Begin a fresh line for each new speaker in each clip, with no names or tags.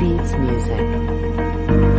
Beats Music. Wave Beats Music.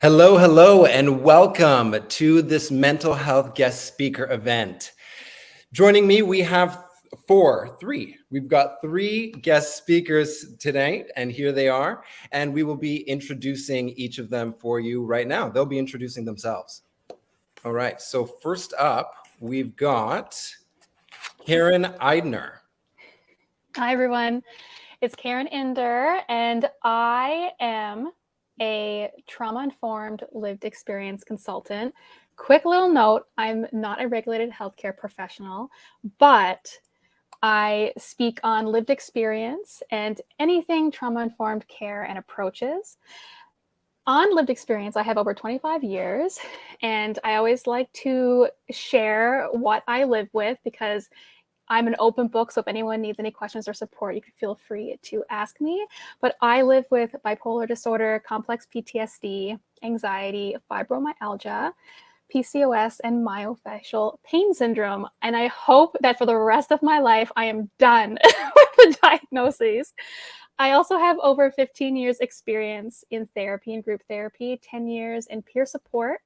Hello, hello, and welcome to this mental health guest speaker event. Joining me, we have we've got three guest speakers tonight, and here they are. And we will be introducing each of them for you right now. They'll be introducing themselves. All right, so first up, we've got Karen Eidner.
Hi, everyone. It's Karen Inder, and I am a trauma-informed lived experience consultant. Quick little note, I'm not a regulated healthcare professional, but I speak on lived experience and anything trauma-informed care and approaches. On lived experience, I have over 25 years, and I always like to share what I live with because I'm an open book, so if anyone needs any questions or support, you can feel free to ask me. But I live with bipolar disorder, complex PTSD, anxiety, fibromyalgia, PCOS, and myofascial pain syndrome. And I hope that for the rest of my life, I am done with the diagnoses. I also have over 15 years experience in therapy and group therapy, 10 years in peer support,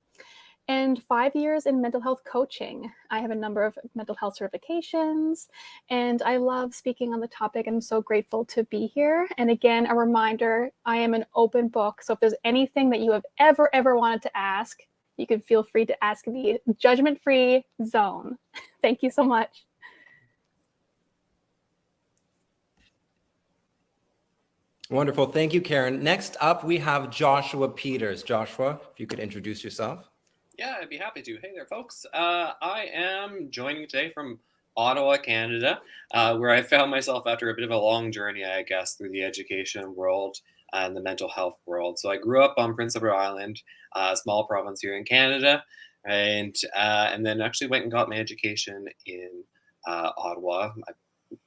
and 5 years in mental health coaching. I have a number of mental health certifications, and I love speaking on the topic. I'm so grateful to be here. And again, a reminder, I am an open book. So if there's anything that you have ever wanted to ask, you can feel free to ask me. Judgment-free zone. Thank you so much.
Wonderful. Thank you, Karen. Next up, we have Joshua Peters. Joshua, if you could introduce yourself.
Yeah, I'd be happy to. Hey there, folks. I am joining today from Ottawa, Canada, where I found myself after a bit of a long journey, I guess, through the education world and the mental health world. So I grew up on Prince Edward Island, a small province here in Canada, and then actually went and got my education in Ottawa. I've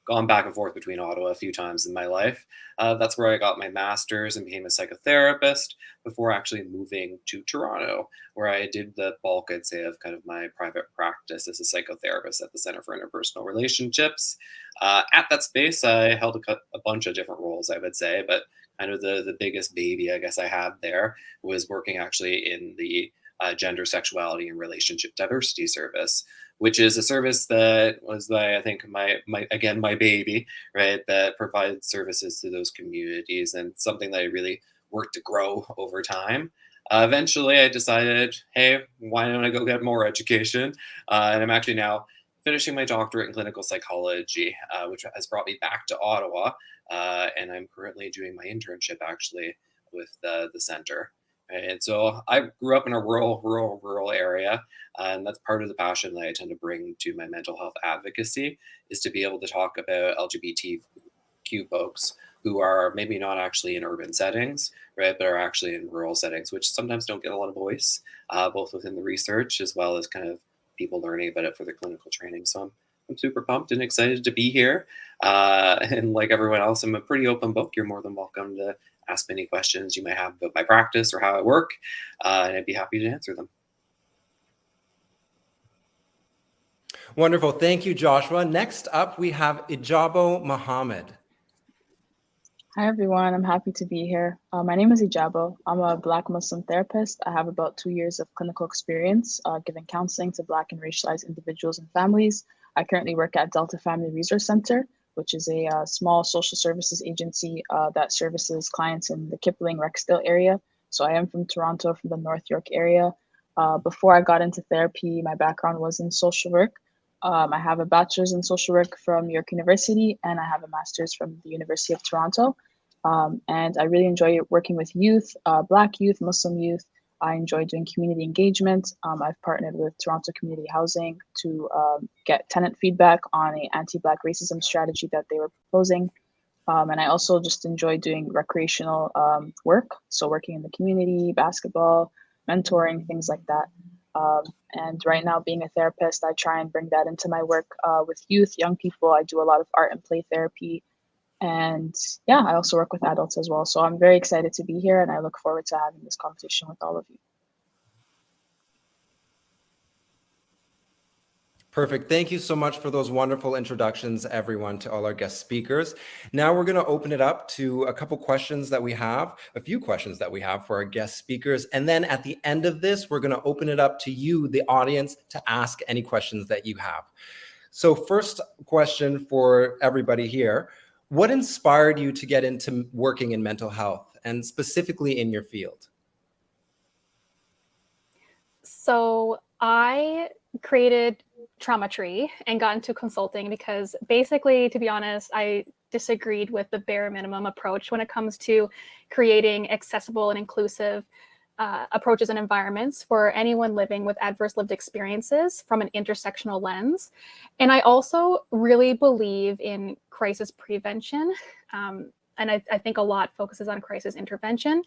gone back and forth between Ottawa a few times in my life. That's where I got my master's and became a psychotherapist before actually moving to Toronto, where I did the bulk, I'd say, of kind of my private practice as a psychotherapist at the Center for Interpersonal Relationships. At that space, I held a bunch of different roles, I would say, but kind of the biggest baby, I guess, I had there was working actually in the gender, sexuality, and relationship diversity service, which is a service that was, I think, my baby, right? That provides services to those communities and something that I really worked to grow over time. Eventually, I decided, hey, why don't I go get more education? And I'm actually now finishing my doctorate in clinical psychology, which has brought me back to Ottawa. And I'm currently doing my internship actually with the center. And so I grew up in a rural area, and that's part of the passion that I tend to bring to my mental health advocacy is to be able to talk about LGBTQ folks who are maybe not actually in urban settings, right, but are actually in rural settings, which sometimes don't get a lot of voice, both within the research as well as kind of people learning about it for the clinical training. So I'm super pumped and excited to be here. And like everyone else, I'm a pretty open book. You're more than welcome to ask me any questions you might have about my practice or how I work, and I'd be happy to answer them.
Wonderful. Thank you, Joshua. Next up, we have Ijabo Muhammad.
Hi everyone, I'm happy to be here. My name is Ijabo. I'm a Black Muslim therapist. I have about 2 years of clinical experience giving counseling to Black and racialized individuals and families. I currently work at Delta Family Resource Center, which is a small social services agency that services clients in the Kipling Rexdale area. So I am from Toronto, from the North York area. Before I got into therapy, my background was in social work. I have a bachelor's in social work from York University, and I have a master's from the University of Toronto. And I really enjoy working with youth, Black youth, Muslim youth. I enjoy doing community engagement. I've partnered with Toronto Community Housing to get tenant feedback on an anti-Black racism strategy that they were proposing. And I also just enjoy doing recreational work, so working in the community, basketball, mentoring, things like that. And right now, being a therapist, I try and bring that into my work with youth, young people. I do a lot of art and play therapy. And yeah, I also work with adults as well. So I'm very excited to be here and I look forward to having this conversation with all of you.
Perfect. Thank you so much for those wonderful introductions, everyone, to all our guest speakers. Now we're going to open it up to a few questions that we have for our guest speakers. And then at the end of this, we're going to open it up to you, the audience, to ask any questions that you have. So first question for everybody here, what inspired you to get into working in mental health and specifically in your field?
So I created Trauma Tree and got into consulting because basically, to be honest, I disagreed with the bare minimum approach when it comes to creating accessible and inclusive approaches and environments for anyone living with adverse lived experiences from an intersectional lens. And I also really believe in crisis prevention. And I think a lot focuses on crisis intervention.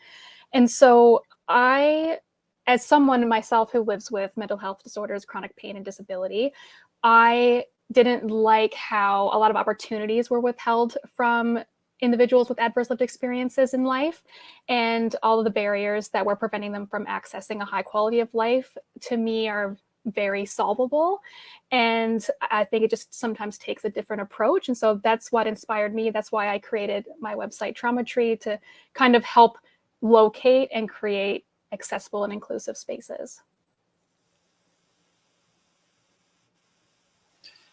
And so as someone myself who lives with mental health disorders, chronic pain, and disability, I didn't like how a lot of opportunities were withheld from individuals with adverse lived experiences in life, and all of the barriers that were preventing them from accessing a high quality of life, to me, are very solvable. And I think it just sometimes takes a different approach. And so that's what inspired me. That's why I created my website, Trauma Tree, to kind of help locate and create accessible and inclusive spaces.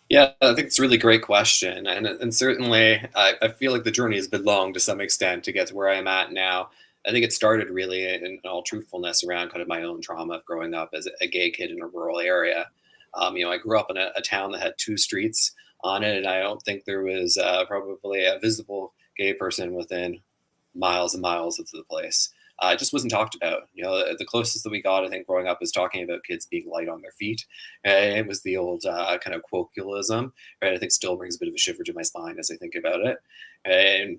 Yeah, I think it's a really great question. And certainly, I feel like the journey has been long to some extent to get to where I am at now. I think it started really, in all truthfulness, around kind of my own trauma of growing up as a gay kid in a rural area. I grew up in a town that had 2 streets on it, and I don't think there was probably a visible gay person within miles and miles of the place. It just wasn't talked about. The closest that we got, I think, growing up was talking about kids being light on their feet. It was the old kind of colloquialism, right? I think still brings a bit of a shiver to my spine as I think about it.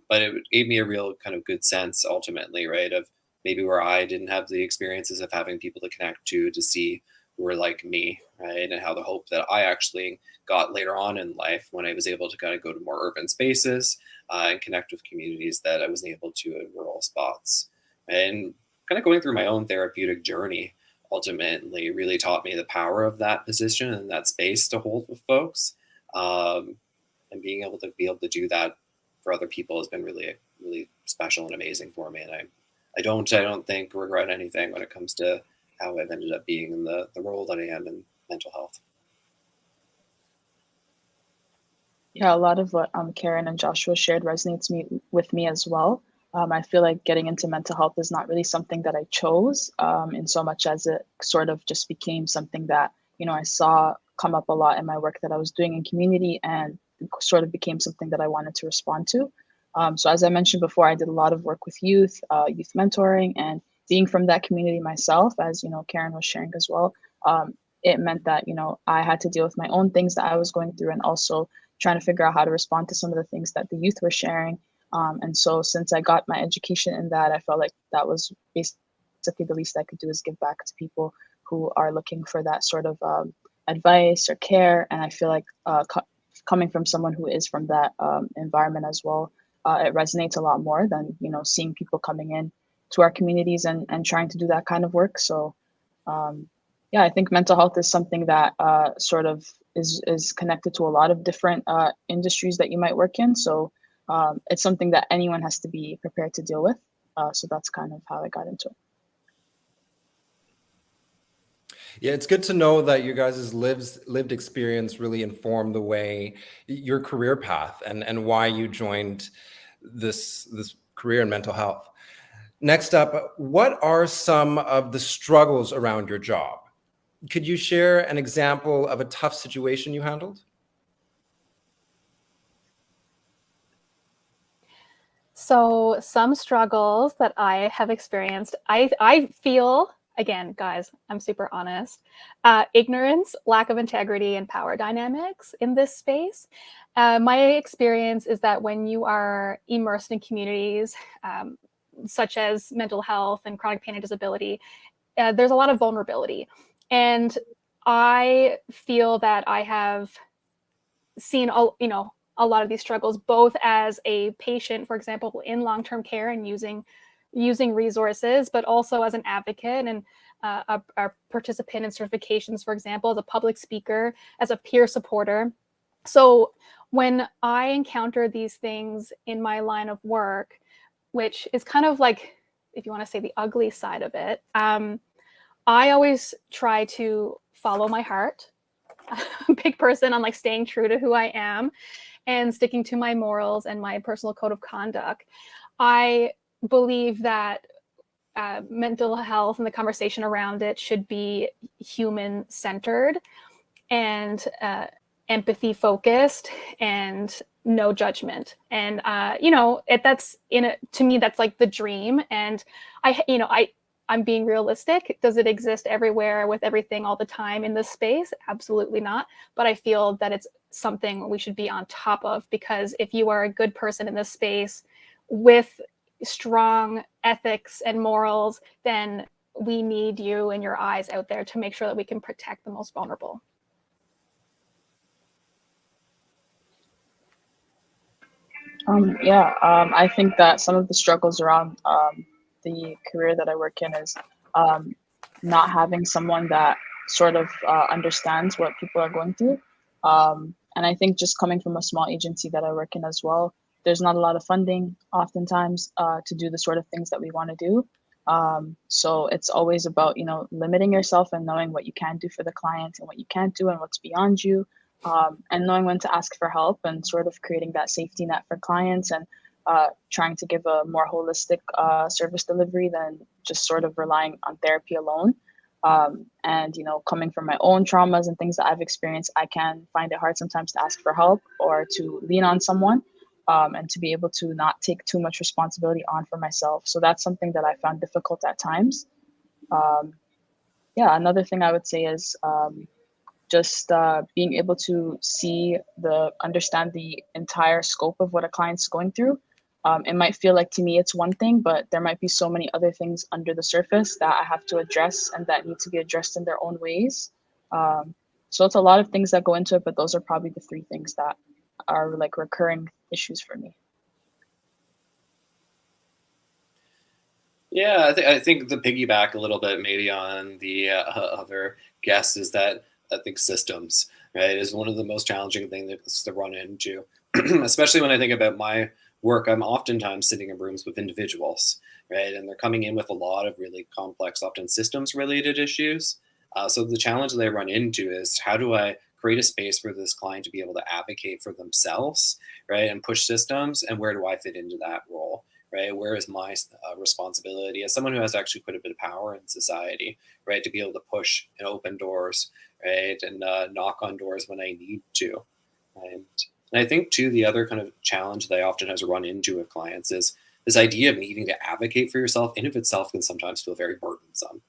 But it gave me a real kind of good sense ultimately, right, of maybe where I didn't have the experiences of having people to connect to see who were like me, right? And how the hope that I actually got later on in life when I was able to kind of go to more urban spaces and connect with communities that I wasn't able to in rural spots. And kind of going through my own therapeutic journey ultimately really taught me the power of that position and that space to hold with folks. And being able to do that for other people has been really, really special and amazing for me. And I don't think regret anything when it comes to how I've ended up being in the role that I am in mental health.
Yeah, a lot of what Karen and Joshua shared resonates with me as well. I feel like getting into mental health is not really something that I chose, in so much as it sort of just became something that, I saw come up a lot in my work that I was doing in community, and it sort of became something that I wanted to respond to. So as I mentioned before, I did a lot of work with youth mentoring, and being from that community myself, as Karen was sharing as well, it meant that, I had to deal with my own things that I was going through, and also trying to figure out how to respond to some of the things that the youth were sharing. And so since I got my education in that, I felt like that was basically the least I could do, is give back to people who are looking for that sort of advice or care. And I feel like coming from someone who is from that environment as well, it resonates a lot more than, seeing people coming in to our communities and trying to do that kind of work. So yeah, I think mental health is something that sort of is connected to a lot of different industries that you might work in. So it's something that anyone has to be prepared to deal with. So that's kind of how I got into it.
Yeah, it's good to know that your guys' lived experience really informed the way your career path and why you joined this career in mental health. Next up, what are some of the struggles around your job? Could you share an example of a tough situation you handled?
So some struggles that I have experienced, I feel, again, guys, I'm super honest, ignorance, lack of integrity, and power dynamics in this space. My experience is that when you are immersed in communities such as mental health and chronic pain and disability, there's a lot of vulnerability. And I feel that I have seen a lot of these struggles, both as a patient, for example, in long-term care and using resources, but also as an advocate and a participant in certifications, for example, as a public speaker, as a peer supporter. So when I encounter these things in my line of work, which is kind of like, if you want to say the ugly side of it, I always try to follow my heart. I'm a big person on like staying true to who I am and sticking to my morals and my personal code of conduct. I believe that mental health and the conversation around it should be human centered and empathy focused and no judgment. And to me, that's like the dream. And I'm being realistic. Does it exist everywhere with everything all the time in this space? Absolutely not. But I feel that it's something we should be on top of, because if you are a good person in this space with strong ethics and morals, then we need you and your eyes out there to make sure that we can protect the most vulnerable.
I think that some of the struggles around the career that I work in is not having someone that sort of understands what people are going through. And I think just coming from a small agency that I work in as well, there's not a lot of funding oftentimes to do the sort of things that we want to do. So it's always about, limiting yourself and knowing what you can do for the client and what you can't do and what's beyond you. And knowing when to ask for help and sort of creating that safety net for clients and trying to give a more holistic service delivery than just sort of relying on therapy alone. And coming from my own traumas and things that I've experienced, I can find it hard sometimes to ask for help or to lean on someone, and to be able to not take too much responsibility on for myself. So that's something that I found difficult at times. Another thing I would say is just being able to understand the entire scope of what a client's going through. It might feel like to me it's one thing, but there might be so many other things under the surface that I have to address and that need to be addressed in their own ways. So it's a lot of things that go into it, but those are probably the three things that are like recurring issues for me.
Yeah, I think the piggyback a little bit maybe on the other guests is that I think systems, right, is one of the most challenging things to run into, especially when I think about my work. I'm oftentimes sitting in rooms with individuals, right, and they're coming in with a lot of really complex, often systems-related issues. So the challenge that I run into is, how do I create a space for this client to be able to advocate for themselves, right, and push systems, and where do I fit into that role? Right? Where is my responsibility as someone who has actually quite a bit of power in society, right? To be able to push and open doors, right? And knock on doors when I need to. And I think too, the other kind of challenge that I often have to run into with clients is this idea of needing to advocate for yourself in of itself can sometimes feel very burdensome,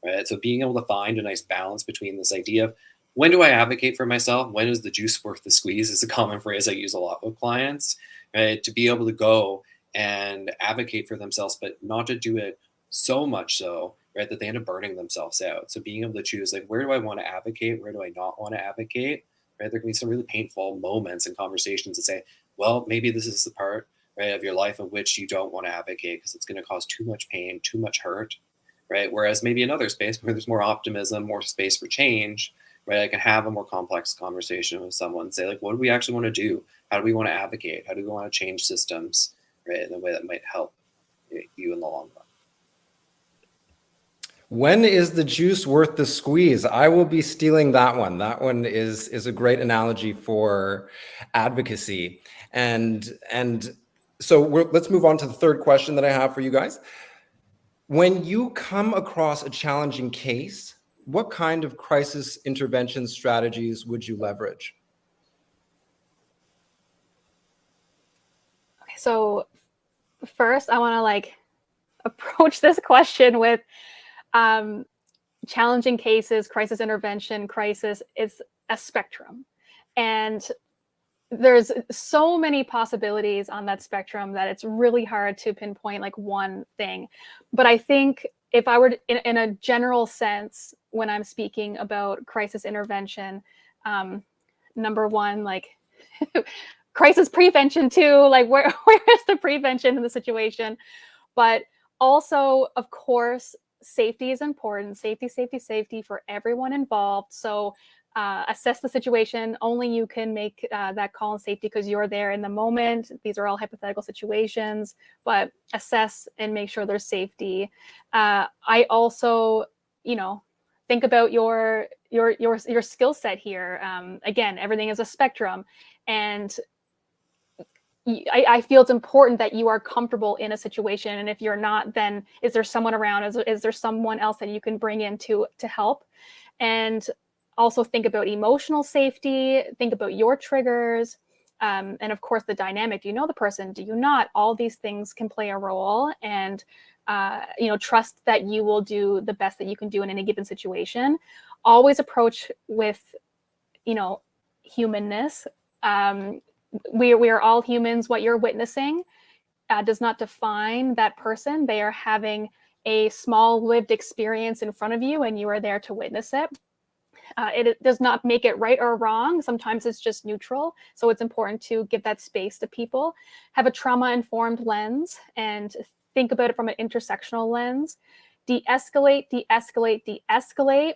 right? So being able to find a nice balance between this idea of, when do I advocate for myself? When is the juice worth the squeeze is a common phrase I use a lot with clients, right? To be able to go and advocate for themselves, but not to do it so much so, right, that they end up burning themselves out. So being able to choose, like, where do I want to advocate? Where do I not want to advocate? Right? There can be some really painful moments and conversations that say, well, maybe this is the part, right, of your life in which you don't want to advocate because it's going to cause too much pain, too much hurt, right? Whereas maybe another space where there's more optimism, more space for change, right, I can have a more complex conversation with someone and say, like, what do we actually want to do? How do we want to advocate? How do we want to change systems, right, in a way that might help you in the long run?
When is the juice worth the squeeze? I will be stealing that one. That one is a great analogy for advocacy. And so let's move on to the third question that I have for you guys. When you come across a challenging case, what kind of crisis intervention strategies would you leverage?
So first, I want to approach this question with challenging cases, crisis intervention, crisis. It's a spectrum, and there's so many possibilities on that spectrum that it's really hard to pinpoint one thing. But I think if I were to, in a general sense, when I'm speaking about crisis intervention, number one, crisis prevention too, where is the prevention in the situation? But also, of course, safety is important. Safety for everyone involved. So assess the situation. Only you can make that call on safety because you're there in the moment. These are all hypothetical situations, but assess and make sure there's safety. I also, think about your skill set here. Again, everything is a spectrum, and I feel it's important that you are comfortable in a situation. And if you're not, then is there someone around? Is there someone else that you can bring in to help? And also think about emotional safety, think about your triggers, and of course the dynamic. Do you know the person? Do you not? All these things can play a role, and trust that you will do the best that you can do in any given situation. Always approach with, humanness. We are all humans. What you're witnessing does not define that person. They are having a small lived experience in front of you, and you are there to witness it. It does not make it right or wrong. Sometimes it's just neutral. So it's important to give that space to people. Have a trauma-informed lens and think about it from an intersectional lens. De-escalate, de-escalate, de-escalate.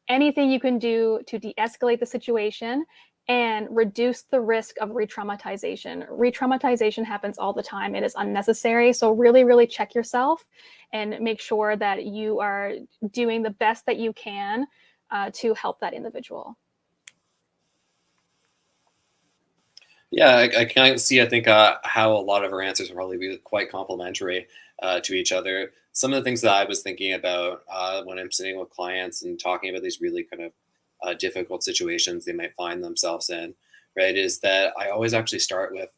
Anything you can do to de-escalate the situation and reduce the risk of re-traumatization. Re-traumatization happens all the time. It is unnecessary. So really, really check yourself and make sure that you are doing the best that you can to help that individual.
Yeah, I kind of see, I think, how a lot of our answers will probably be quite complementary to each other. Some of the things that I was thinking about when I'm sitting with clients and talking about these really kind of difficult situations they might find themselves in, right, is that I always actually start with,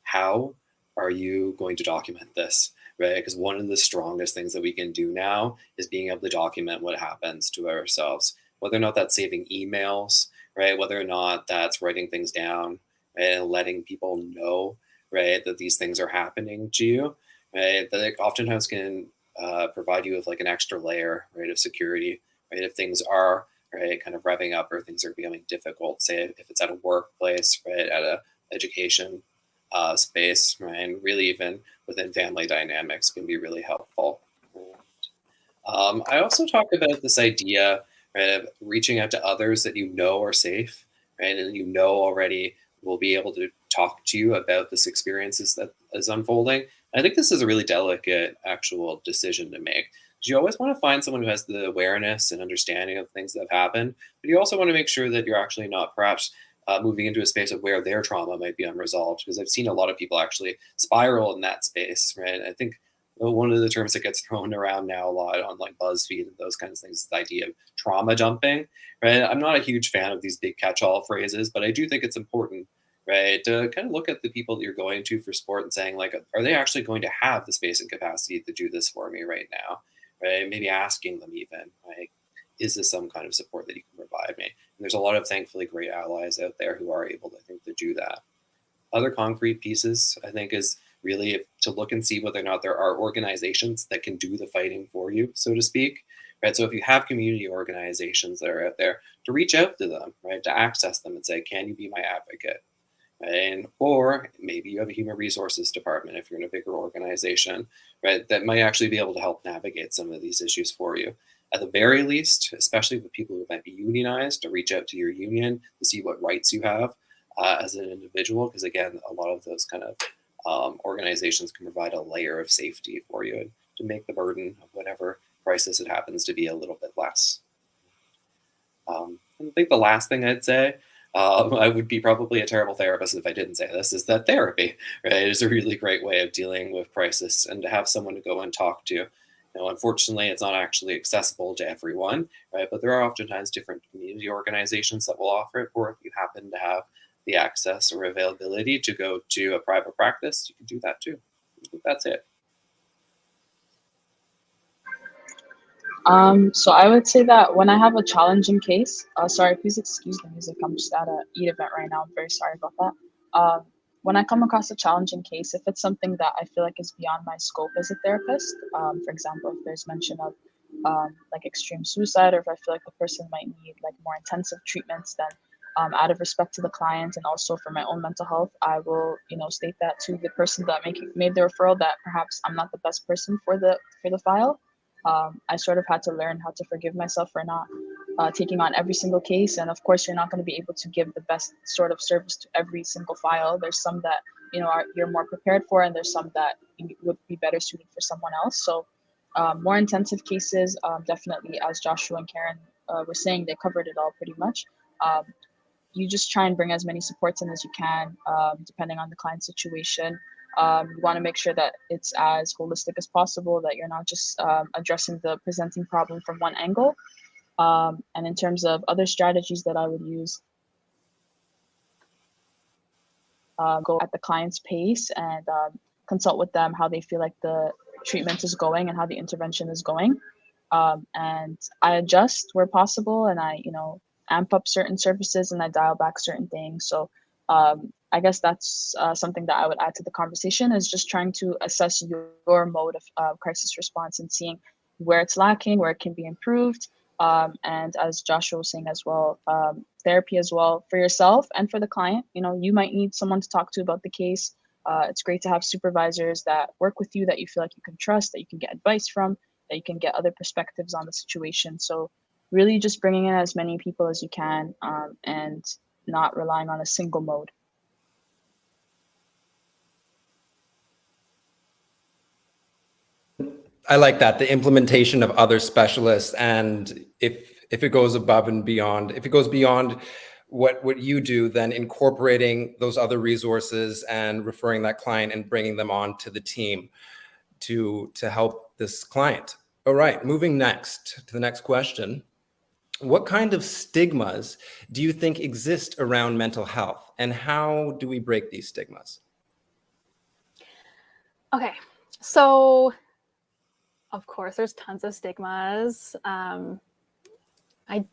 how are you going to document this, right? Because one of the strongest things that we can do now is being able to document what happens to ourselves, whether or not that's saving emails, right? Whether or not that's writing things down, right? And letting people know, right, that these things are happening to you, right? That it oftentimes can provide you with an extra layer, right, of security, right? If things are, right, kind of revving up or things are becoming difficult, say if it's at a workplace, right, at a education space, right, and really even within family dynamics can be really helpful. I also talk about this idea, right, of reaching out to others that you know are safe, right, and you know already will be able to talk to you about this experiences that is unfolding. I think this is a really delicate actual decision to make. You always want to find someone who has the awareness and understanding of things that have happened, but you also want to make sure that you're actually not perhaps moving into a space of where their trauma might be unresolved, because I've seen a lot of people actually spiral in that space, right? I think one of the terms that gets thrown around now a lot on BuzzFeed and those kinds of things is the idea of trauma dumping, right? I'm not a huge fan of these big catch-all phrases, but I do think it's important, right, to kind of look at the people that you're going to for support and saying, are they actually going to have the space and capacity to do this for me right now? Right? Maybe asking them even, like, is this some kind of support that you can provide me? And there's a lot of thankfully great allies out there who are able, I think, to do that. Other concrete pieces, I think, is really to look and see whether or not there are organizations that can do the fighting for you, so to speak. Right? So if you have community organizations that are out there, to reach out to them, right, to access them and say, can you be my advocate? And or maybe you have a human resources department if you're in a bigger organization, right, that might actually be able to help navigate some of these issues for you. At the very least, especially with people who might be unionized, to reach out to your union to see what rights you have, as an individual, because again, a lot of those kind of organizations can provide a layer of safety for you and to make the burden of whatever crisis it happens to be a little bit less. I think the last thing I'd say, I would be probably a terrible therapist if I didn't say this, is that therapy, right, is a really great way of dealing with crisis, and to have someone to go and talk to. Unfortunately, it's not actually accessible to everyone, right? But there are oftentimes different community organizations that will offer it, or if you happen to have the access or availability to go to a private practice, you can do that too. That's it.
So I would say that when I have a challenging case, sorry, please excuse the music. I'm just at a Eat event right now. I'm very sorry about that. When I come across a challenging case, if it's something that I feel like is beyond my scope as a therapist, for example, if there's mention of like extreme suicide, or if I feel like the person might need like more intensive treatments, then out of respect to the client and also for my own mental health, I will, state that to the person that made the referral, that perhaps I'm not the best person for the file. I sort of had to learn how to forgive myself for not taking on every single case. And of course, you're not going to be able to give the best sort of service to every single file. There's some that, you're more prepared for, and there's some that would be better suited for someone else. So more intensive cases, definitely, as Joshua and Karen were saying, they covered it all pretty much. You just try and bring as many supports in as you can, depending on the client's situation. You want to make sure that it's as holistic as possible, that you're not just addressing the presenting problem from one angle. And in terms of other strategies that I would use, go at the client's pace and consult with them how they feel like the treatment is going and how the intervention is going. And I adjust where possible, and I, amp up certain services and I dial back certain things. So I guess that's something that I would add to the conversation, is just trying to assess your mode of crisis response and seeing where it's lacking, where it can be improved. And as Joshua was saying as well, therapy as well for yourself and for the client. You might need someone to talk to about the case. It's great to have supervisors that work with you, that you feel like you can trust, that you can get advice from, that you can get other perspectives on the situation. So really just bringing in as many people as you can, and not relying on a single mode.
I like that, the implementation of other specialists, and if it goes above and beyond, if it goes beyond what you do, then incorporating those other resources and referring that client and bringing them on to the team to help this client. All right, moving next to the next question. What kind of stigmas do you think exist around mental health, and how do we break these stigmas?
Okay, so of course there's tons of stigmas. I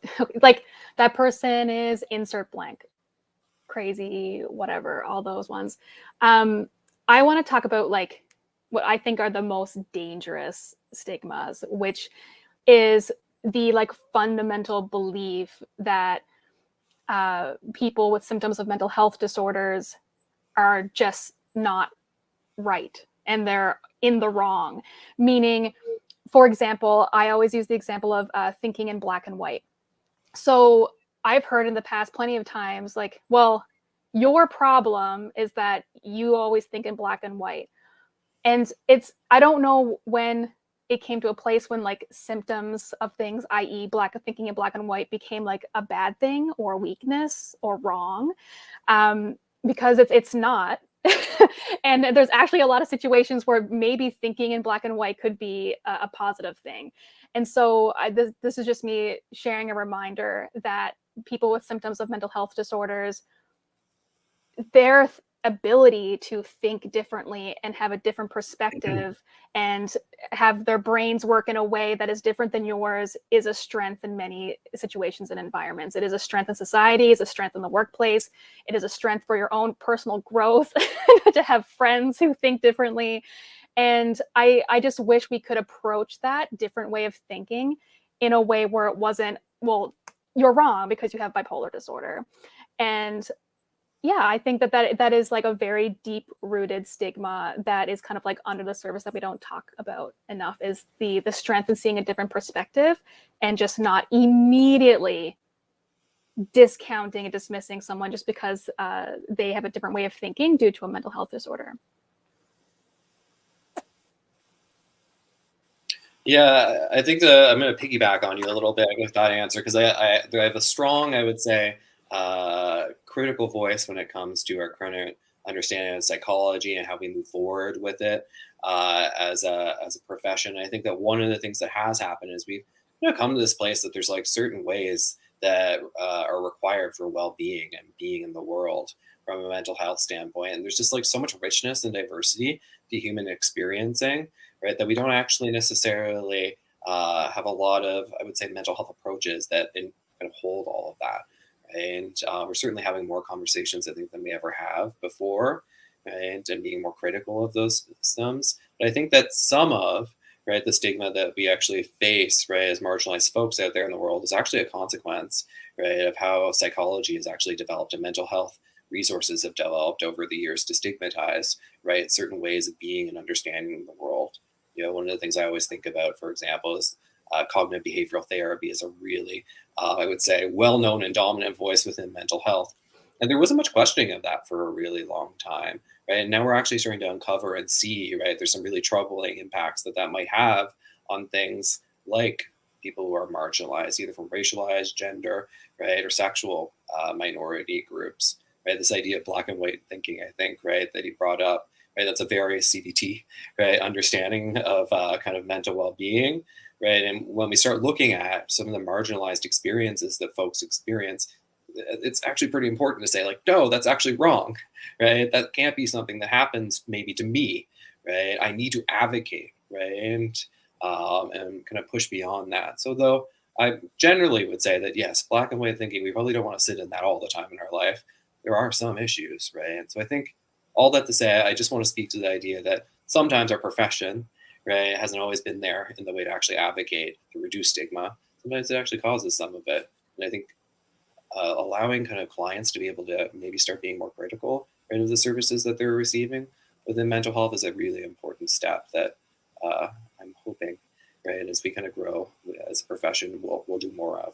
like that person is insert blank, crazy, whatever, all those ones. I want to talk about like what I think are the most dangerous stigmas, which is the like fundamental belief that people with symptoms of mental health disorders are just not right and they're in the wrong. Meaning, for example, I always use the example of thinking in black and white. So I've heard in the past plenty of times like, well, your problem is that you always think in black and white. And I don't know when it came to a place when like symptoms of things, i.e. thinking in black and white, became like a bad thing or weakness or wrong, because it's not. And there's actually a lot of situations where maybe thinking in black and white could be a positive thing. And so this is just me sharing a reminder that people with symptoms of mental health disorders, their ability to think differently and have a different perspective and have their brains work in a way that is different than yours is a strength in many situations and environments. It is a strength in society, it's a strength in the workplace, it is a strength for your own personal growth to have friends who think differently. And I just wish we could approach that different way of thinking in a way where it wasn't, well, you're wrong because you have bipolar disorder. And yeah, I think that is like a very deep rooted stigma that is kind of like under the surface that we don't talk about enough, is the strength in seeing a different perspective and just not immediately discounting and dismissing someone just because they have a different way of thinking due to a mental health disorder.
Yeah, I think I'm going to piggyback on you a little bit with that answer because I have a strong, I would say, critical voice when it comes to our current understanding of psychology and how we move forward with it as a profession. I think that one of the things that has happened is we've come to this place that there's like certain ways that are required for well-being and being in the world from a mental health standpoint. And there's just like so much richness and diversity to human experiencing, right? That we don't actually necessarily have a lot of, I would say, mental health approaches that kind of hold all of that. And we're certainly having more conversations, I think, than we ever have before, right? And being more critical of those systems. But I think that some of, right, the stigma that we actually face, right, as marginalized folks out there in the world is actually a consequence, right, of how psychology has actually developed and mental health resources have developed over the years to stigmatize, right, certain ways of being and understanding the world. One of the things I always think about, for example, is cognitive behavioral therapy is a really, I would say, well-known and dominant voice within mental health. And there wasn't much questioning of that for a really long time, right? And now we're actually starting to uncover and see, right, there's some really troubling impacts that might have on things like people who are marginalized, either from racialized, gender, right, or sexual minority groups, right? This idea of black and white thinking, I think, right, that he brought up, right, that's a very CBT, right, understanding of kind of mental well-being, right? And when we start looking at some of the marginalized experiences that folks experience, it's actually pretty important to say, like, no, that's actually wrong, right? That can't be something that happens maybe to me, right? I need to advocate, right? And kind of push beyond that. So though I generally would say that, yes, black and white thinking, we probably don't want to sit in that all the time in our life. There are some issues, right? And so I think all that to say, I just want to speak to the idea that sometimes our profession, right, hasn't always been there in the way to actually advocate to reduce stigma. Sometimes it actually causes some of it. And I think allowing kind of clients to be able to maybe start being more critical, right, of the services that they're receiving within mental health is a really important step that I'm hoping, right, as we kind of grow as a profession, we'll do more of.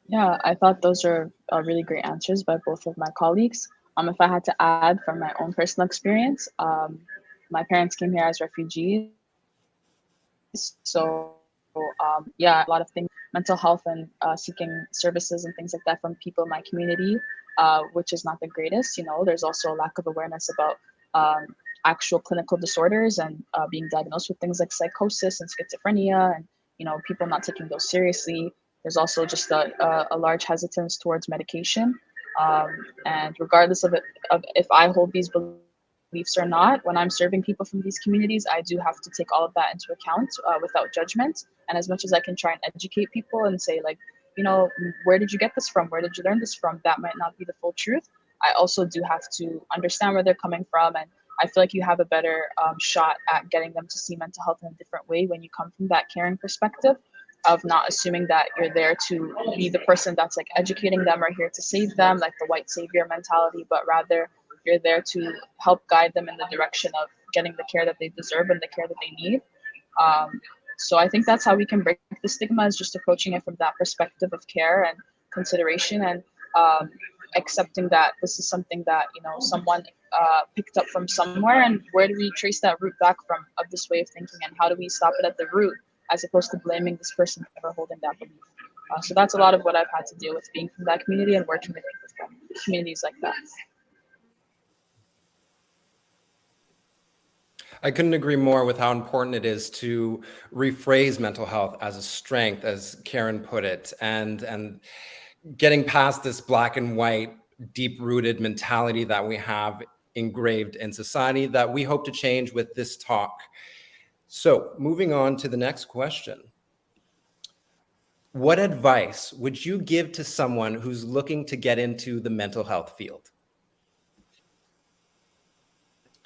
Yeah, I thought those are really great answers by both of my colleagues. If I had to add from my own personal experience, my parents came here as refugees. So, yeah, a lot of things, mental health and seeking services and things like that from people in my community, which is not the greatest. There's also a lack of awareness about actual clinical disorders and being diagnosed with things like psychosis and schizophrenia, and people not taking those seriously. There's also just a large hesitance towards medication, and regardless of if I hold these beliefs or not, when I'm serving people from these communities, I do have to take all of that into account without judgment. And as much as I can try and educate people and say, like, where did you get this from? Where did you learn this from? That might not be the full truth. I also do have to understand where they're coming from, and I feel like you have a better shot at getting them to see mental health in a different way when you come from that caring perspective of not assuming that you're there to be the person that's like educating them or here to save them, like the white savior mentality, but rather you're there to help guide them in the direction of getting the care that they deserve and the care that they need. So I think that's how we can break the stigma, is just approaching it from that perspective of care and consideration, and accepting that this is something that someone picked up from somewhere, and where do we trace that root back from of this way of thinking, and how do we stop it at the root as opposed to blaming this person for holding that belief. So that's a lot of what I've had to deal with being from that community and working with people from communities like that.
I couldn't agree more with how important it is to rephrase mental health as a strength, as Karen put it, and getting past this black and white, deep-rooted mentality that we have engraved in society that we hope to change with this talk. So moving on to the next question. What advice would you give to someone who's looking to get into the mental health field?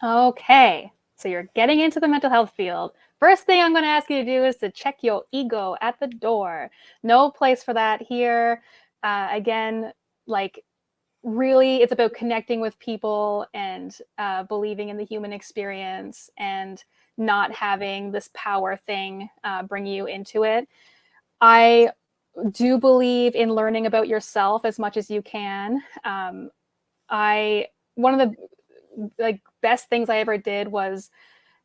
Okay, so you're getting into the mental health field. First thing I'm going to ask you to do is to check your ego at the door. No place for that here. Again, like, really, it's about connecting with people and believing in the human experience and not having this power thing bring you into it. I do believe in learning about yourself as much as you can. One of the best things I ever did was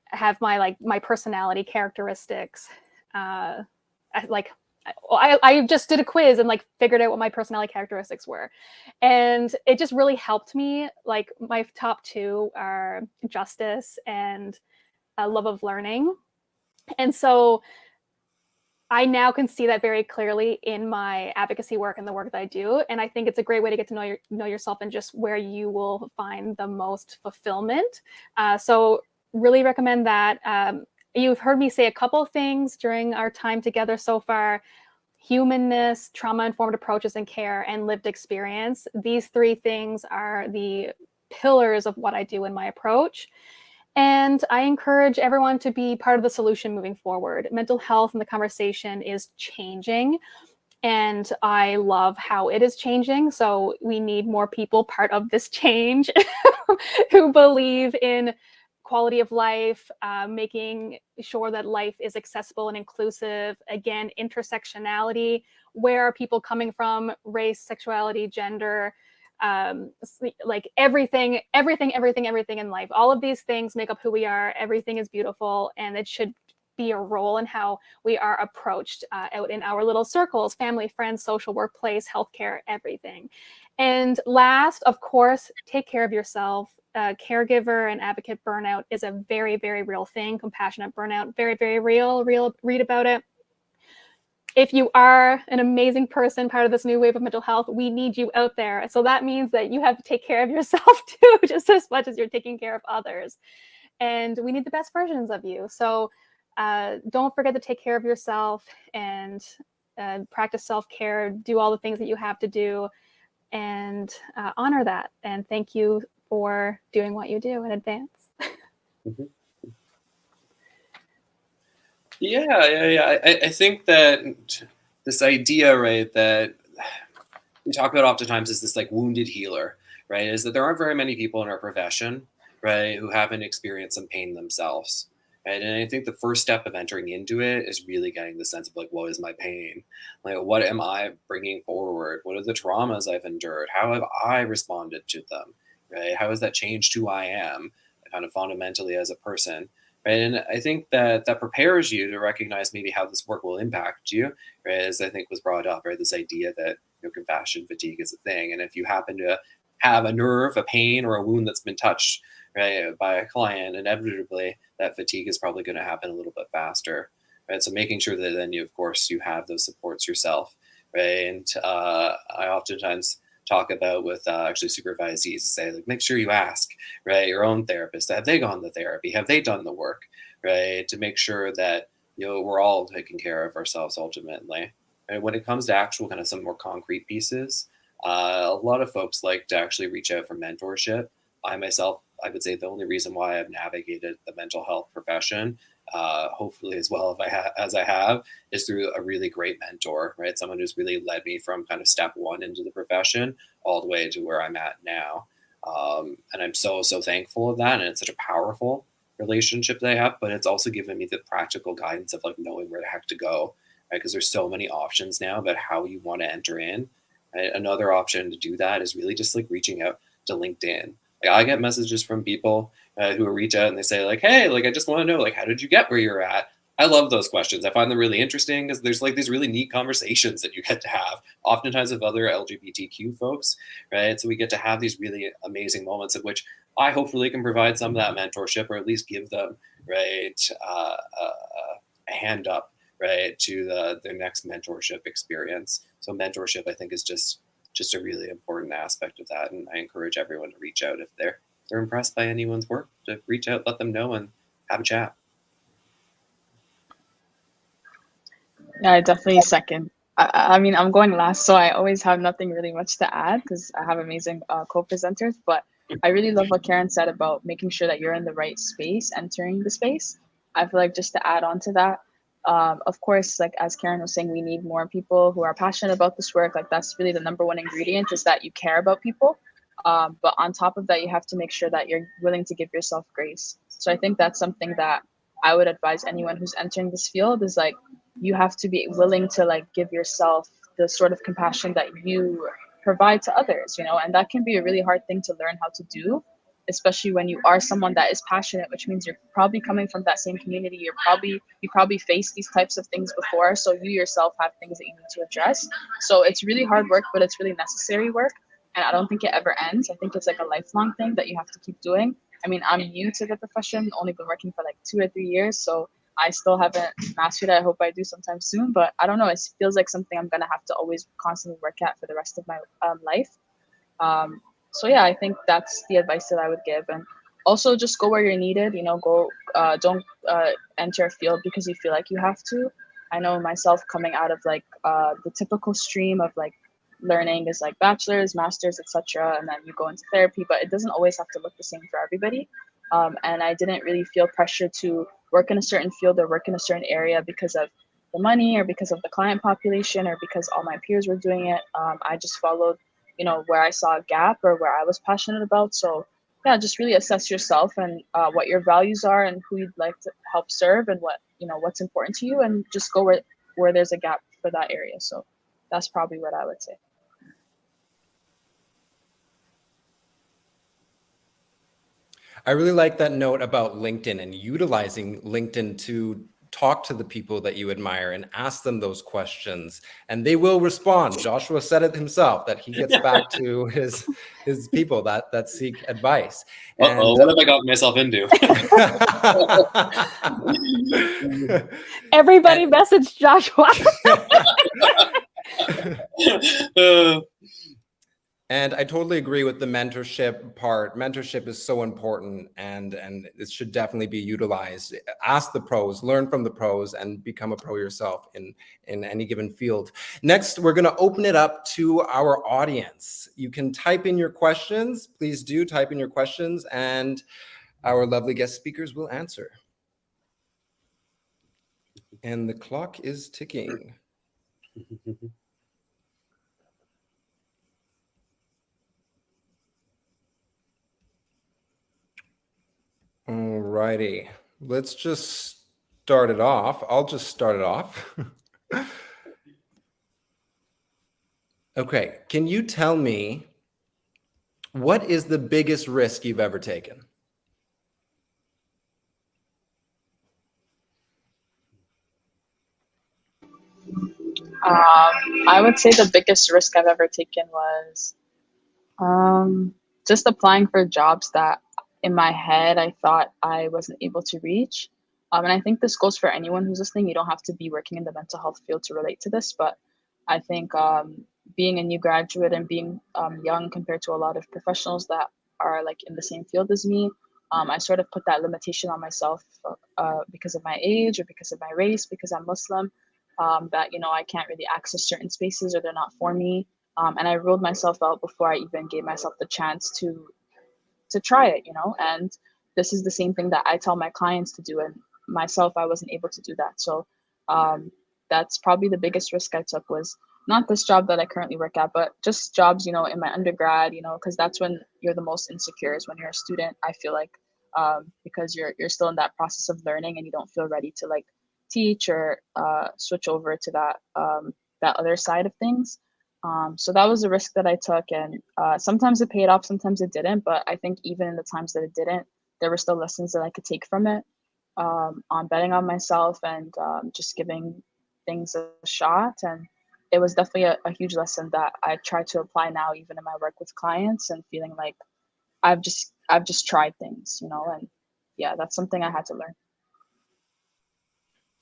have my personality characteristics. I just did a quiz and figured out what my personality characteristics were, and it just really helped me. Like, my top two are justice and a love of learning, and so I now can see that very clearly in my advocacy work and the work that I do. And I think it's a great way to get to know yourself and just where you will find the most fulfillment. So really recommend that. You've heard me say a couple of things during our time together so far: humanness, trauma-informed approaches in care, and lived experience. These three things are the pillars of what I do in my approach. And I encourage everyone to be part of the solution moving forward. Mental health and the conversation is changing, and I love how it is changing. So we need more people part of this change who believe in quality of life, making sure that life is accessible and inclusive. Again, intersectionality. Where are people coming from? Race, sexuality, gender, everything in life. All of these things make up who we are. Everything is beautiful, and it should be a role in how we are approached out in our little circles: family, friends, social, workplace, healthcare, everything. And last, of course, take care of yourself. Caregiver and advocate burnout is a very, very real thing. Compassionate burnout, very, very real. Read about it. If you are an amazing person, part of this new wave of mental health, we need you out there. So that means that you have to take care of yourself too, just as much as you're taking care of others. And we need the best versions of you. So don't forget to take care of yourself and practice self-care, do all the things that you have to do, and honor that. And thank you for doing what you do in advance.
Mm-hmm. Yeah. I think that this idea, right, that we talk about oftentimes is this wounded healer, right, is that there aren't very many people in our profession, right, who haven't experienced some pain themselves, right? And I think the first step of entering into it is really getting the sense of what is my pain? What am I bringing forward? What are the traumas I've endured? How have I responded to them, right? How has that changed who I am kind of fundamentally as a person? Right. And I think that prepares you to recognize maybe how this work will impact you, right? As I think was brought up, right? This idea that compassion fatigue is a thing. And if you happen to have a nerve, a pain, or a wound that's been touched, right, by a client, inevitably that fatigue is probably going to happen a little bit faster. Right. So making sure that then of course, you have those supports yourself. Right. And I oftentimes talk about with actually supervisees, say make sure you ask, right, your own therapist, have they gone to therapy, have they done the work, right, to make sure that we're all taking care of ourselves ultimately. And when it comes to actual kind of some more concrete pieces, a lot of folks like to actually reach out for mentorship. I myself, I would say the only reason why I've navigated the mental health profession, hopefully as well as I have, is through a really great mentor, right? Someone who's really led me from kind of step one into the profession all the way to where I'm at now. And I'm so thankful of that. And it's such a powerful relationship that I have, but it's also given me the practical guidance of knowing where the heck to go, right? Because there's so many options now about how you want to enter in. Right? Another option to do that is really just reaching out to LinkedIn. I get messages from people who reach out and they say hey, I just want to know, how did you get where you're at? I love those questions. I find them really interesting because there's these really neat conversations that you get to have oftentimes with other LGBTQ folks, right? So we get to have these really amazing moments of which I hopefully can provide some of that mentorship, or at least give them, right, a hand up, right, to their next mentorship experience. So mentorship, I think, is just a really important aspect of that. And I encourage everyone to reach out if they're impressed by anyone's work, to reach out, let them know, and have a chat.
Yeah, I definitely second. I mean, I'm going last, so I always have nothing really much to add because I have amazing co-presenters. But I really love what Karen said about making sure that you're in the right space, entering the space. I feel just to add on to that, of course, as Karen was saying, we need more people who are passionate about this work. That's really the number one ingredient, is that you care about people. But on top of that, you have to make sure that you're willing to give yourself grace. So I think that's something that I would advise anyone who's entering this field is you have to be willing to like give yourself the sort of compassion that you provide to others, you know, and that can be a really hard thing to learn how to do, especially when you are someone that is passionate, which means you're probably coming from that same community. You probably faced these types of things before, so you yourself have things that you need to address. So it's really hard work, but it's really necessary work, and I don't think it ever ends. I think it's like a lifelong thing that you have to keep doing. I mean, I'm new to the profession, only been working for like 2 or 3 years, so I still haven't mastered it. I hope I do sometime soon, but I don't know. It feels like something I'm gonna have to always constantly work at for the rest of my life. Um, so yeah, I think that's the advice that I would give, and also just go where you're needed. You know, go don't enter a field because you feel like you have to. I know myself coming out of like the typical stream of like learning is like bachelor's, master's, etc., and then you go into therapy, but it doesn't always have to look the same for everybody. And I didn't really feel pressure to work in a certain field or work in a certain area because of the money or because of the client population or because all my peers were doing it. I just followed, you know, where I saw a gap or where I was passionate about. So yeah, just really assess yourself and what your values are and who you'd like to help serve and what, you know, what's important to you, and just go where there's a gap for that area. So that's probably what I would say.
I really like that note about LinkedIn and utilizing LinkedIn to talk to the people that you admire and ask them those questions, and they will respond. Joshua said it himself that he gets back to his people that seek advice.
Uh-oh,
And
what have I got myself into?
Everybody message Joshua.
And I totally agree with the mentorship part. Mentorship is so important, and it should definitely be utilized. Ask the pros, learn from the pros, and become a pro yourself in any given field. Next, we're going to open it up to our audience. You can type in your questions. Please do type in your questions, and our lovely guest speakers will answer. And the clock is ticking. All righty, let's just start it off. I'll just start it off. Okay, can you tell me what is the biggest risk you've ever taken?
I would say the biggest risk I've ever taken was just applying for jobs that in my head I thought I wasn't able to reach. And I think this goes for anyone who's listening. You don't have to be working in the mental health field to relate to this, but I think being a new graduate and being young compared to a lot of professionals that are like in the same field as me, I sort of put that limitation on myself because of my age or because of my race, because I'm Muslim, that, you know, I can't really access certain spaces or they're not for me. And I ruled myself out before I even gave myself the chance to try it, you know. And this is the same thing that I tell my clients to do, and myself, I wasn't able to do that. So that's probably the biggest risk I took, was not this job that I currently work at, but just jobs, you know, in my undergrad, you know, because that's when you're the most insecure, is when you're a student. I feel like because you're still in that process of learning and you don't feel ready to like teach or switch over to that other side of things. So that was a risk that I took, and sometimes it paid off, sometimes it didn't. But I think even in the times that it didn't, there were still lessons that I could take from it, on betting on myself and just giving things a shot. And it was definitely a huge lesson that I try to apply now, even in my work with clients, and feeling like I've just tried things, you know. And yeah, that's something I had to learn.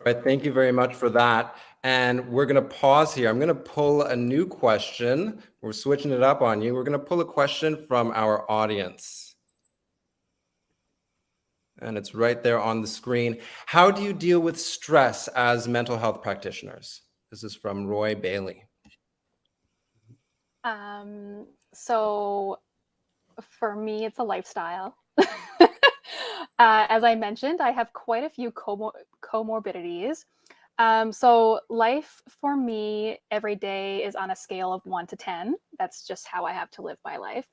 All right, thank you very much for that. And we're going to pause here. I'm going to pull a new question. We're switching it up on you. We're going to pull a question from our audience. And it's right there on the screen. How do you deal with stress as mental health practitioners? This is from Roy Bailey.
So for me, it's a lifestyle. As I mentioned, I have quite a few comorbidities. So life for me every day is on a scale of 1 to 10. That's just how I have to live my life.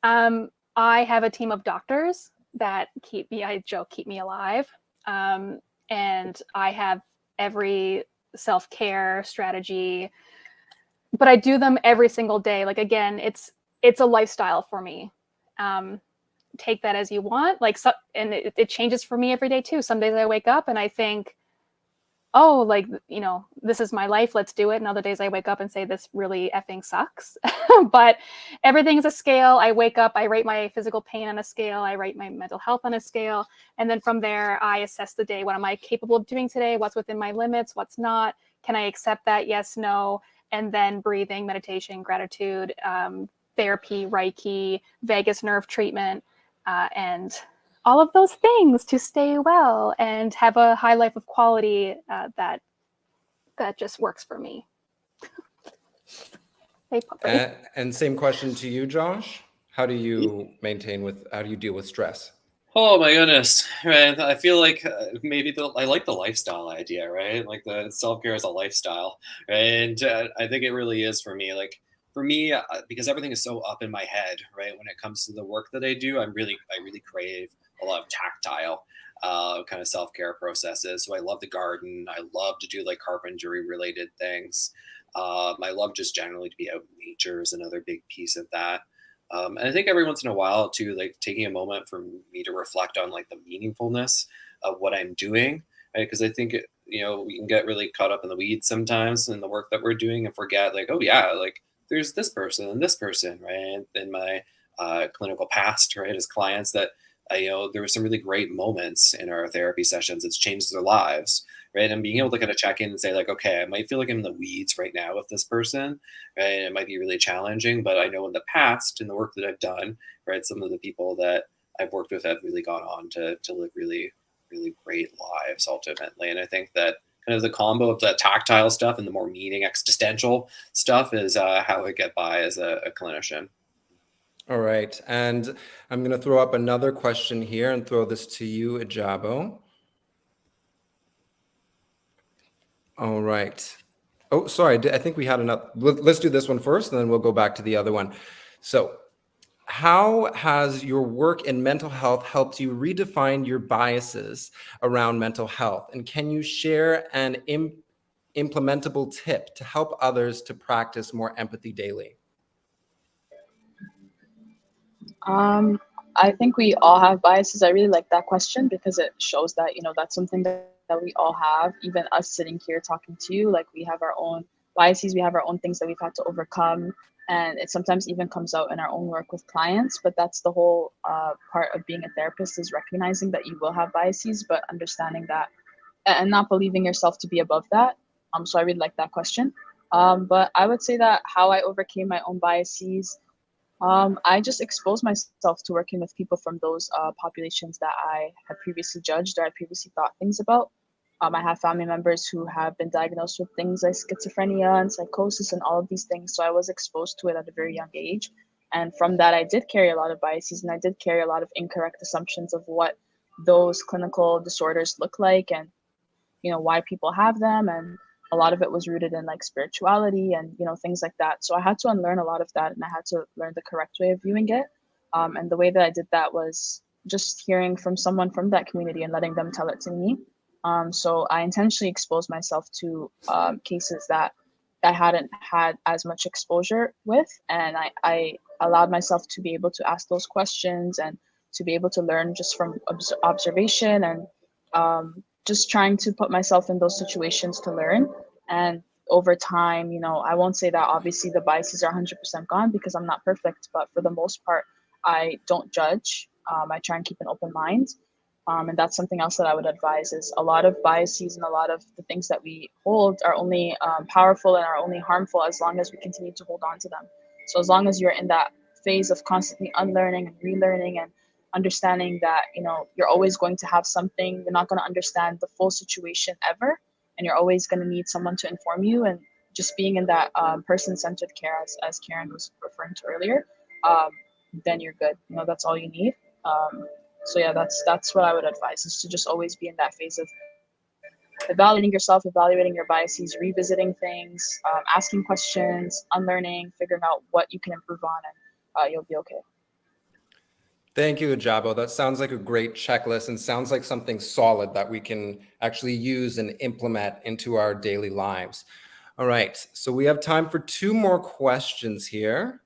I have a team of doctors that keep me alive. And I have every self-care strategy, but I do them every single day. Like, again, it's a lifestyle for me. Take that as you want. Like, so, and it changes for me every day too. Some days I wake up and I think, oh, like, you know, this is my life, let's do it. And other days I wake up and say, this really effing sucks. But everything's a scale. I wake up, I rate my physical pain on a scale, I rate my mental health on a scale. And then from there, I assess the day. What am I capable of doing today? What's within my limits? What's not? Can I accept that? Yes, no. And then breathing, meditation, gratitude, therapy, Reiki, vagus nerve treatment, and all of those things to stay well and have a high life of quality that just works for me. Hey, puppy.
And same question to you, Josh. How do you deal with stress?
Oh my goodness, right? I feel like maybe I like the lifestyle idea, right? Like the self-care is a lifestyle, right? And I think it really is for me. Like for me, because everything is so up in my head, right? When it comes to the work that I do, I really crave a lot of tactile kind of self-care processes. So I love the garden. I love to do like carpentry related things. I love just generally to be out in nature is another big piece of that. And I think every once in a while too, like taking a moment for me to reflect on like the meaningfulness of what I'm doing, right? Because I think we can get really caught up in the weeds sometimes in the work that we're doing and forget like, oh yeah, like there's this person and this person, right? In my clinical past, right, as clients that there were some really great moments in our therapy sessions. It's changed their lives, right? And being able to kind of check in and say like, okay, I might feel like I'm in the weeds right now with this person, right? And it might be really challenging, but I know in the past, in the work that I've done, right, some of the people that I've worked with have really gone on to live really, really great lives ultimately. And I think that kind of the combo of the tactile stuff and the more meaning existential stuff is how I get by as a clinician.
All right. And I'm going to throw up another question here and throw this to you, Ijabo. All right. Oh, sorry. I think we had enough. Let's do this one first, and then we'll go back to the other one. So how has your work in mental health helped you redefine your biases around mental health? And can you share an implementable tip to help others to practice more empathy daily?
I think we all have biases. I really like that question because it shows that, that's something that we all have. Even us sitting here talking to you, like we have our own biases, we have our own things that we've had to overcome. And it sometimes even comes out in our own work with clients. But that's the whole part of being a therapist, is recognizing that you will have biases, but understanding that and not believing yourself to be above that. So I really like that question. But I would say that how I overcame my own biases, I just exposed myself to working with people from those populations that I had previously judged or I previously thought things about. I have family members who have been diagnosed with things like schizophrenia and psychosis and all of these things. So I was exposed to it at a very young age. And from that, I did carry a lot of biases and I did carry a lot of incorrect assumptions of what those clinical disorders look like and, why people have them. And a lot of it was rooted in like spirituality and, things like that. So I had to unlearn a lot of that and I had to learn the correct way of viewing it. And the way that I did that was just hearing from someone from that community and letting them tell it to me. So I intentionally exposed myself to cases that I hadn't had as much exposure with. And I allowed myself to be able to ask those questions and to be able to learn just from observation and just trying to put myself in those situations to learn. And over time, I won't say that obviously the biases are 100% gone because I'm not perfect, but for the most part, I don't judge. I try and keep an open mind. And that's something else that I would advise is a lot of biases and a lot of the things that we hold are only powerful and are only harmful as long as we continue to hold on to them. So as long as you're in that phase of constantly unlearning and relearning and understanding that, you're always going to have something, you're not going to understand the full situation ever. And you're always going to need someone to inform you, and just being in that person-centered care, as Karen was referring to earlier, then you're good. That's all you need. So yeah, that's what I would advise, is to just always be in that phase of evaluating yourself, evaluating your biases, revisiting things, asking questions, unlearning, figuring out what you can improve on, and you'll be okay.
Thank you, Ajabo. That sounds like a great checklist and sounds like something solid that we can actually use and implement into our daily lives. All right, so we have time for 2 more questions here.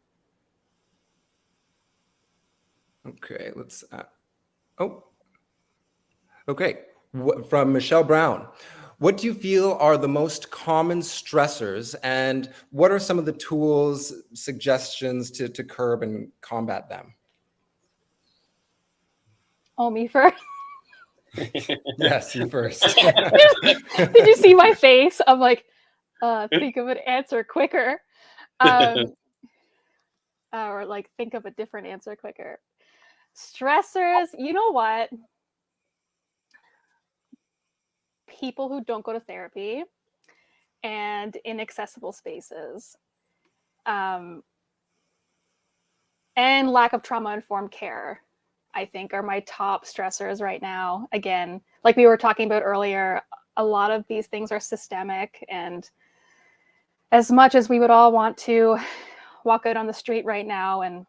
Okay, let's, okay, from Michelle Brown. What do you feel are the most common stressors, and what are some of the tools, suggestions to curb and combat them?
Oh, me first.
Yes, you first.
Did you see my face? I'm like, think of an answer quicker. Or like, think of a different answer quicker. Stressors, you know what? People who don't go to therapy and inaccessible spaces. And lack of trauma-informed care, I think, are my top stressors right now. Again, like we were talking about earlier, a lot of these things are systemic, and as much as we would all want to walk out on the street right now and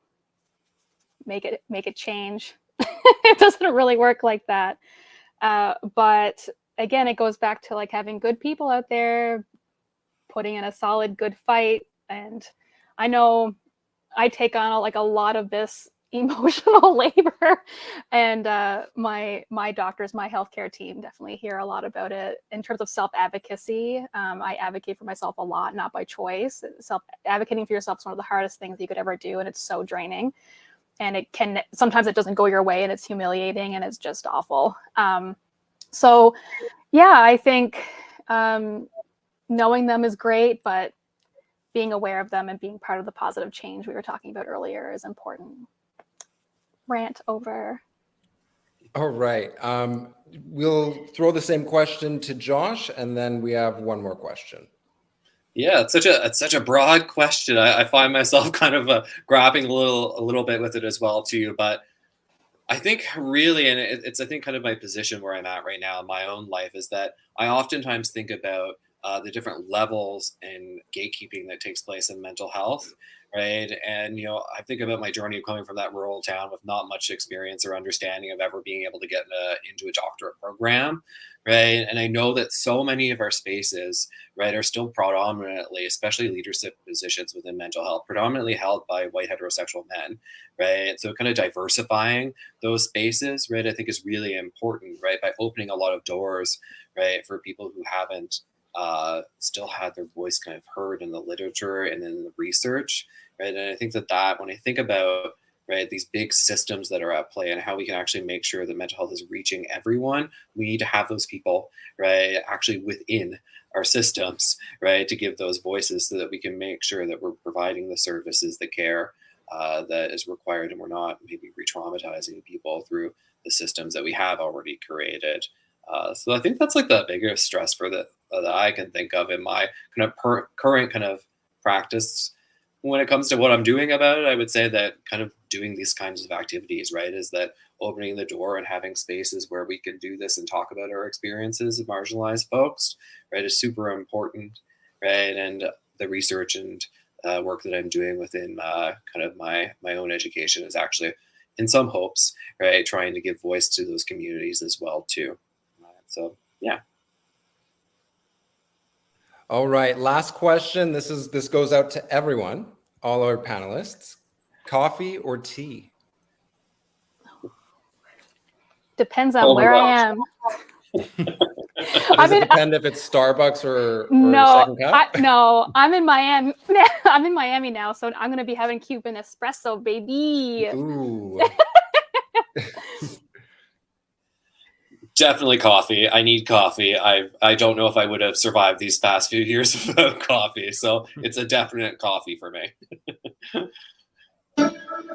make it change, it doesn't really work like that. But again, it goes back to like having good people out there putting in a solid, good fight. And I know I take on a lot of this emotional labor, and my doctors, my healthcare team definitely hear a lot about it in terms of self-advocacy. I advocate for myself a lot, not by choice. Advocating for yourself is one of the hardest things you could ever do, and it's so draining. And sometimes it doesn't go your way, and it's humiliating, and it's just awful. So yeah, I think knowing them is great, but being aware of them and being part of the positive change we were talking about earlier is important. Rant over.
All right. We'll throw the same question to Josh, and then we have one more question.
Yeah, it's such a broad question. I find myself kind of grappling a little bit with it as well too. But I think really, and it's I think kind of my position where I'm at right now in my own life, is that I oftentimes think about the different levels and gatekeeping that takes place in mental health, right? And I think about my journey of coming from that rural town with not much experience or understanding of ever being able to get into a doctorate program, right? And I know that so many of our spaces, right, are still predominantly, especially leadership positions within mental health, predominantly held by white heterosexual men, right? So kind of diversifying those spaces, right, I think is really important, right, by opening a lot of doors, right, for people who haven't still had their voice kind of heard in the literature and in the research, right? And I think that when I think about, right, these big systems that are at play and how we can actually make sure that mental health is reaching everyone, we need to have those people, right, actually within our systems, right, to give those voices so that we can make sure that we're providing the services, the care that is required, and we're not maybe re-traumatizing people through the systems that we have already created. So I think that's like the biggest stress that I can think of in my kind of current kind of practice. When it comes to what I'm doing about it, I would say that kind of doing these kinds of activities, right, is that opening the door and having spaces where we can do this and talk about our experiences of marginalized folks, right, is super important, right? And the research and work that I'm doing within kind of my own education is actually, in some hopes, right, trying to give voice to those communities as well too. So yeah.
All right, last question. This goes out to everyone, all our panelists. Coffee or tea?
Depends on where I am.
Does it depend if it's Starbucks or
no,
Second Cup?
No, I'm in Miami. I'm in Miami now, so I'm gonna be having Cuban espresso, baby.
Ooh.
Definitely coffee. I need coffee. I don't know if I would have survived these past few years without coffee. So it's a definite coffee for me.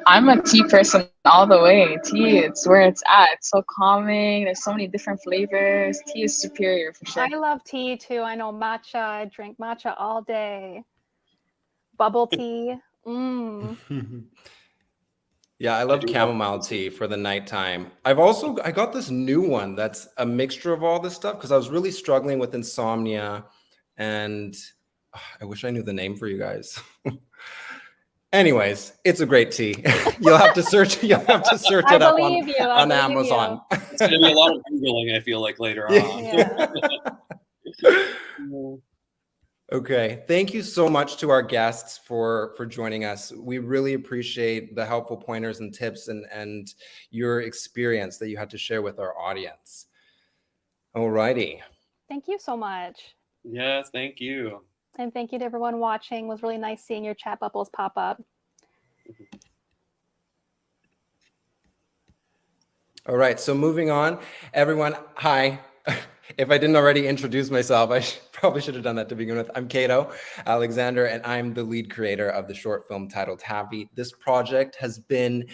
I'm a tea person all the way. Tea, it's where it's at. It's so calming. There's so many different flavors. Tea is superior for sure.
I love tea too. I know matcha. I drink matcha all day. Bubble tea.
Yeah, I love chamomile tea for the nighttime. I got this new one that's a mixture of all this stuff because I was really struggling with insomnia, and I wish I knew the name for you guys. Anyways, it's a great tea. You'll have to search. You'll have to search
I
it up
believe you. I
on
believe
Amazon.
It's going to be a lot of Googling, I feel like, later on.
Yeah.
Okay, thank you so much to our guests for joining us. We really appreciate the helpful pointers and tips and your experience that you had to share with our audience. All righty.
Thank you so much.
Yes, thank you.
And thank you to everyone watching. It was really nice seeing your chat bubbles pop up.
All right, so moving on, everyone, hi. If I didn't already introduce myself, I probably should have done that to begin with. I'm Cato Alexander, and I'm the lead creator of the short film titled Happy. This project has been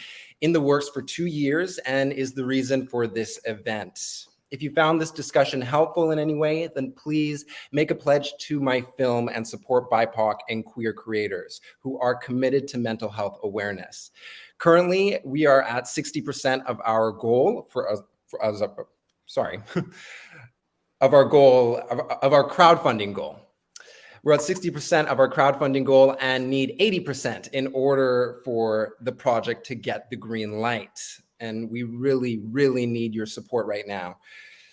in the works for 2 years and is the reason for this event. If you found this discussion helpful in any way, then please make a pledge to my film and support BIPOC and queer creators who are committed to mental health awareness. Currently, we are at 60% of our goal of our crowdfunding goal. We're at 60% of our crowdfunding goal and need 80% in order for the project to get the green light. And we really, really need your support right now.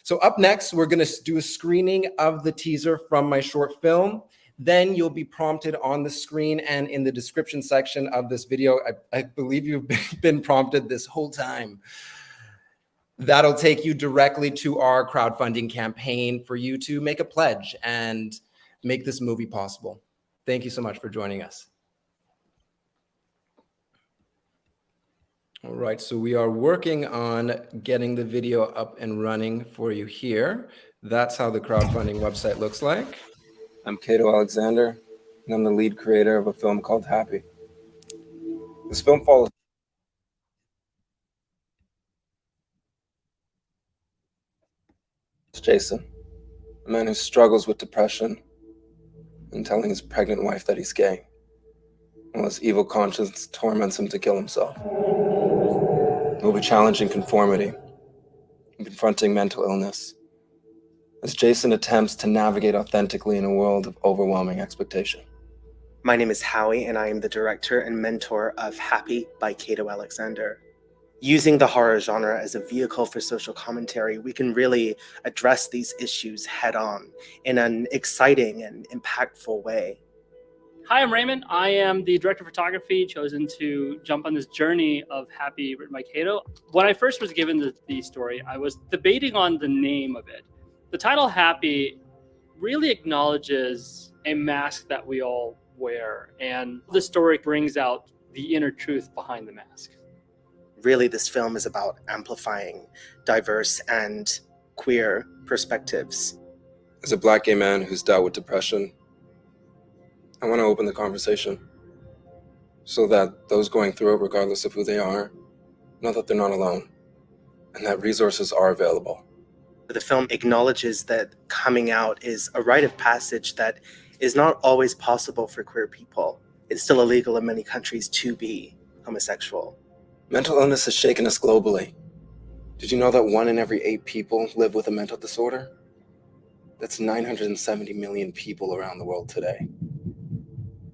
So up next, we're going to do a screening of the teaser from my short film. Then you'll be prompted on the screen and in the description section of this video. I believe you've been prompted this whole time. That'll take you directly to our crowdfunding campaign for you to make a pledge and make this movie possible. Thank you so much for joining us. All right, so we are working on getting the video up and running for you here. That's how the crowdfunding website looks like. I'm Cato Alexander, and I'm the lead creator of a film called Happy. This film follows Jason, a man who struggles with depression and telling his pregnant wife that he's gay, while his evil conscience torments him to kill himself. We'll be challenging conformity and confronting mental illness as Jason attempts to navigate authentically in a world of overwhelming expectation.
My name is Howie, and I am the director and mentor of Happy by Cato Alexander. Using the horror genre as a vehicle for social commentary, we can really address these issues head on in an exciting and impactful way.
Hi, I'm Raymond. I am the director of photography chosen to jump on this journey of Happy written by Cato. When I first was given the story, I was debating on the name of it. The title Happy really acknowledges a mask that we all wear, and the story brings out the inner truth behind the mask.
Really, this film is about amplifying diverse and queer perspectives.
As a Black gay man who's dealt with depression, I want to open the conversation so that those going through it, regardless of who they are, know that they're not alone and that resources are available.
The film acknowledges that coming out is a rite of passage that is not always possible for queer people. It's still illegal in many countries to be homosexual.
Mental illness has shaken us globally. Did you know that 1 in every 8 people live with a mental disorder? That's 970 million people around the world today.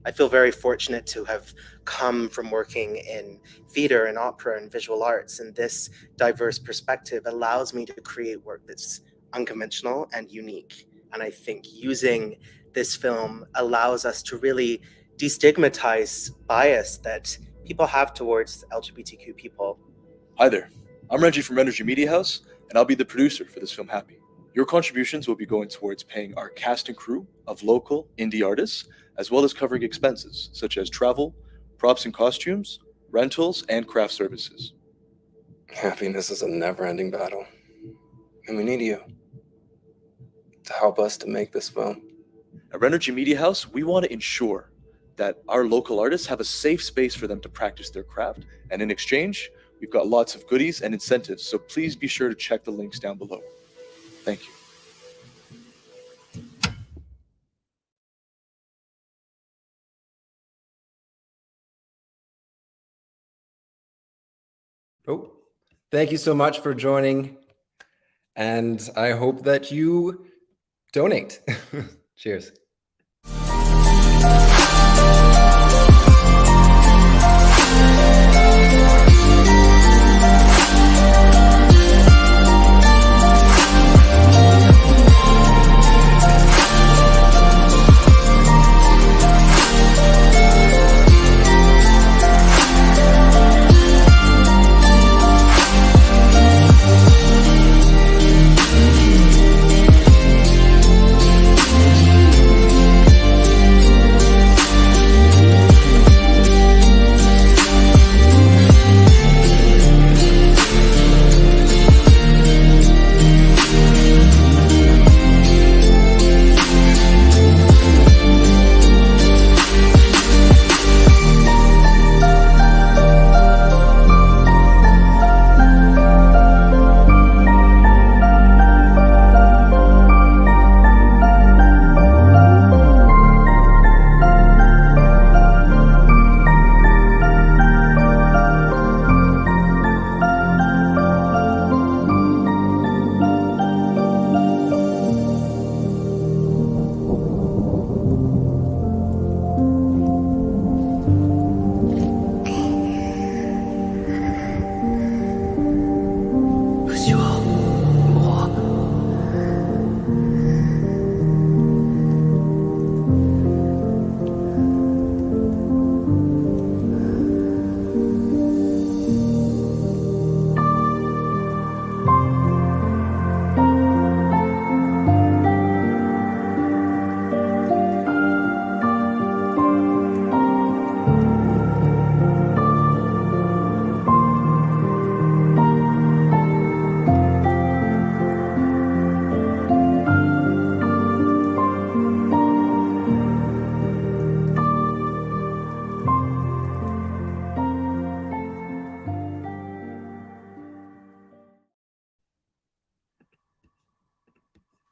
I feel very fortunate to have come from working in theater and opera and visual arts, and this diverse perspective allows me to create work that's unconventional and unique. And I think using this film allows us to really destigmatize bias that people have towards LGBTQ people.
Hi there, I'm Reggie from Energy Media House, and I'll be the producer for this film Happy. Your contributions will be going towards paying our cast and crew of local indie artists, as well as covering expenses such as travel, props and costumes, rentals, and craft services. Happiness is a never-ending battle, and we need you to help us to make this film. At Energy Media House, we want to ensure that our local artists have a safe space for them to practice their craft, and in exchange, we've got lots of goodies and incentives, so please be sure to check the links down below. Thank you.
Oh, thank you so much for joining. And I hope that you donate. Cheers.